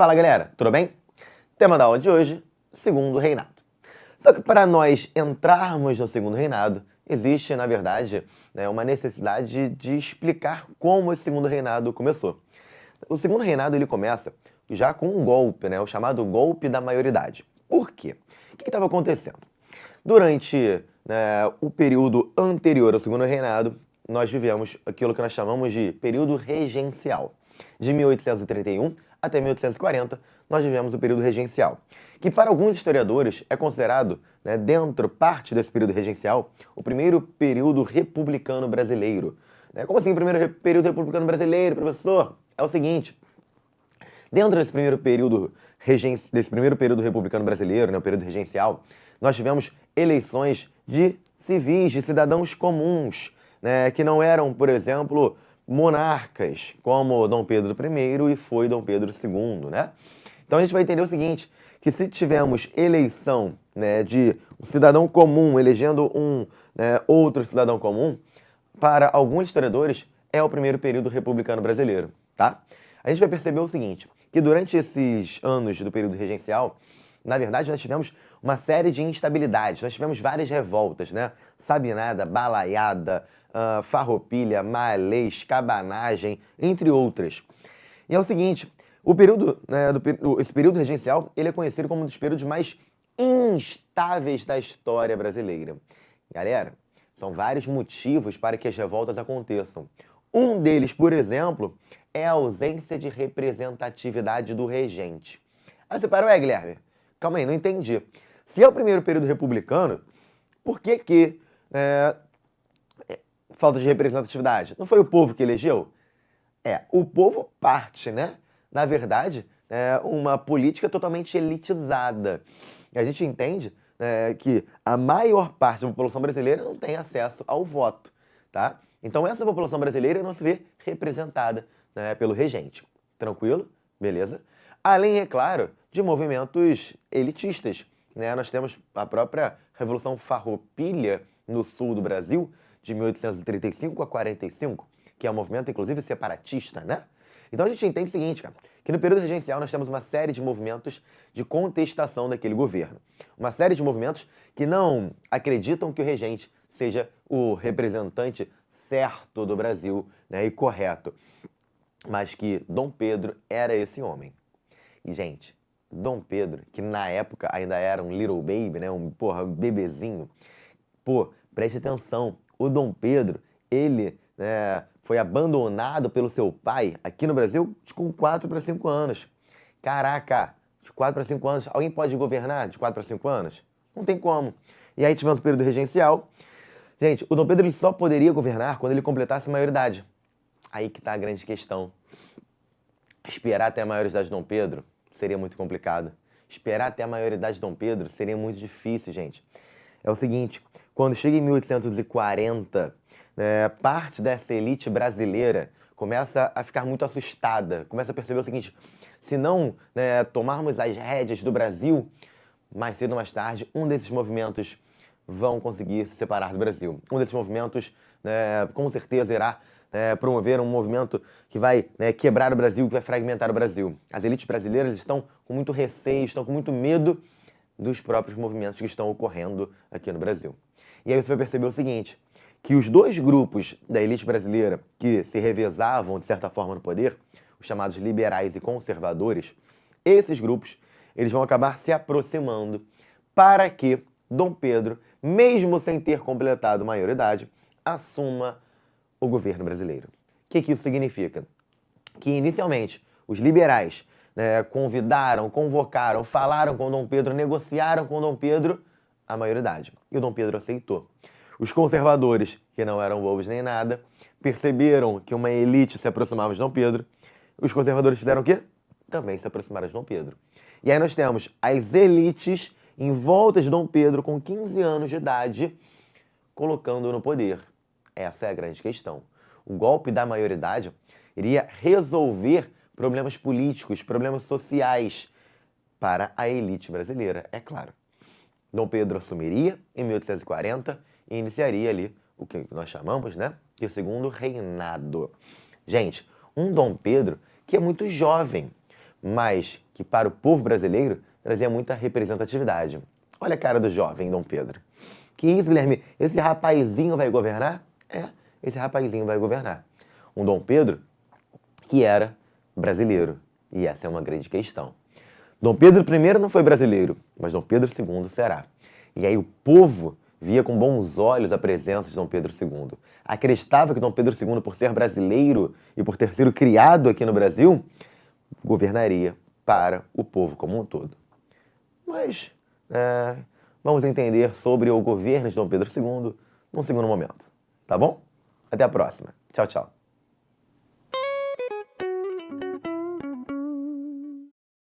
Fala galera, tudo bem? Tema da aula de hoje, segundo reinado. Só que para nós entrarmos no segundo reinado, existe, na verdade, uma necessidade de explicar como esse segundo reinado começou. O segundo reinado ele começa já com um golpe, o chamado golpe da maioridade. Por quê? O que estava acontecendo? Durante o período anterior ao segundo reinado, nós vivemos aquilo que nós chamamos de período regencial. De 1831 até 1840, nós vivemos o período regencial, que para alguns historiadores é considerado, parte desse período regencial, o primeiro período republicano brasileiro. Como assim, primeiro período republicano brasileiro, professor? É o seguinte, dentro desse primeiro período republicano brasileiro, o período regencial, nós tivemos eleições de civis, de cidadãos comuns, que não eram, por exemplo, monarcas, como Dom Pedro I e foi Dom Pedro II, Então a gente vai entender o seguinte, que se tivermos eleição de um cidadão comum elegendo um outro cidadão comum, para alguns historiadores é o primeiro período republicano brasileiro, tá? A gente vai perceber o seguinte, que durante esses anos do período regencial, na verdade, nós tivemos uma série de instabilidades, nós tivemos várias revoltas, Sabinada, Balaiada, Farroupilha, Malês, Cabanagem, entre outras. E é o seguinte, esse período regencial, ele é conhecido como um dos períodos mais instáveis da história brasileira. Galera, são vários motivos para que as revoltas aconteçam. Um deles, por exemplo, é a ausência de representatividade do regente. Aí você para, Guilherme, calma aí, não entendi. Se é o primeiro período republicano, por que falta de representatividade? Não foi o povo que elegeu? O povo parte, Na verdade, é uma política totalmente elitizada. E a gente entende que a maior parte da população brasileira não tem acesso ao voto, tá? Então essa população brasileira não se vê representada pelo regente. Tranquilo? Beleza? Além, é claro, de movimentos elitistas. Nós temos a própria Revolução Farroupilha no sul do Brasil, de 1835 a 45, que é um movimento, inclusive, separatista, Então a gente entende o seguinte, cara, que no período regencial nós temos uma série de movimentos de contestação daquele governo. Uma série de movimentos que não acreditam que o regente seja o representante certo do Brasil, e correto, mas que Dom Pedro era esse homem. E, gente, Dom Pedro, que na época ainda era um little baby, um bebezinho, preste atenção, o Dom Pedro, ele foi abandonado pelo seu pai aqui no Brasil com 4 para 5 anos. Caraca, de 4 para 5 anos, alguém pode governar de 4 para 5 anos? Não tem como. E aí tivemos o período regencial. Gente, o Dom Pedro ele só poderia governar quando ele completasse a maioridade. Aí que está a grande questão. Esperar até a maioridade de Dom Pedro seria muito complicado. Esperar até a maioridade de Dom Pedro seria muito difícil, gente. É o seguinte, quando chega em 1840, parte dessa elite brasileira começa a ficar muito assustada, começa a perceber o seguinte, se não tomarmos as rédeas do Brasil, mais cedo ou mais tarde, um desses movimentos vão conseguir se separar do Brasil. Um desses movimentos, com certeza, irá promover um movimento que vai quebrar o Brasil, que vai fragmentar o Brasil. As elites brasileiras estão com muito receio, estão com muito medo dos próprios movimentos que estão ocorrendo aqui no Brasil. E aí você vai perceber o seguinte, que os dois grupos da elite brasileira que se revezavam, de certa forma, no poder, os chamados liberais e conservadores, esses grupos eles vão acabar se aproximando para que Dom Pedro, mesmo sem ter completado maioridade, assuma o governo brasileiro. O que isso significa? Que, inicialmente, os liberais convidaram, convocaram, falaram com Dom Pedro, negociaram com Dom Pedro a maioridade. E o Dom Pedro aceitou. Os conservadores, que não eram bobos nem nada, perceberam que uma elite se aproximava de Dom Pedro. Os conservadores fizeram o quê? Também se aproximaram de Dom Pedro. E aí nós temos as elites em volta de Dom Pedro com 15 anos de idade, colocando-o no poder. Essa é a grande questão. O golpe da maioridade iria resolver problemas políticos, problemas sociais para a elite brasileira, é claro. Dom Pedro assumiria em 1840 e iniciaria ali o que nós chamamos, de segundo reinado. Gente, um Dom Pedro que é muito jovem, mas que que para o povo brasileiro trazia muita representatividade. Olha a cara do jovem Dom Pedro. Que isso, Guilherme? Esse rapazinho vai governar? É, esse rapazinho vai governar. Um Dom Pedro que era brasileiro. E essa é uma grande questão. Dom Pedro I não foi brasileiro, mas Dom Pedro II será. E aí o povo via com bons olhos a presença de Dom Pedro II. Acreditava que Dom Pedro II, por ser brasileiro e por ter sido criado aqui no Brasil, governaria para o povo como um todo. Mas vamos entender sobre o governo de Dom Pedro II num segundo momento. Tá bom? Até a próxima. Tchau, tchau.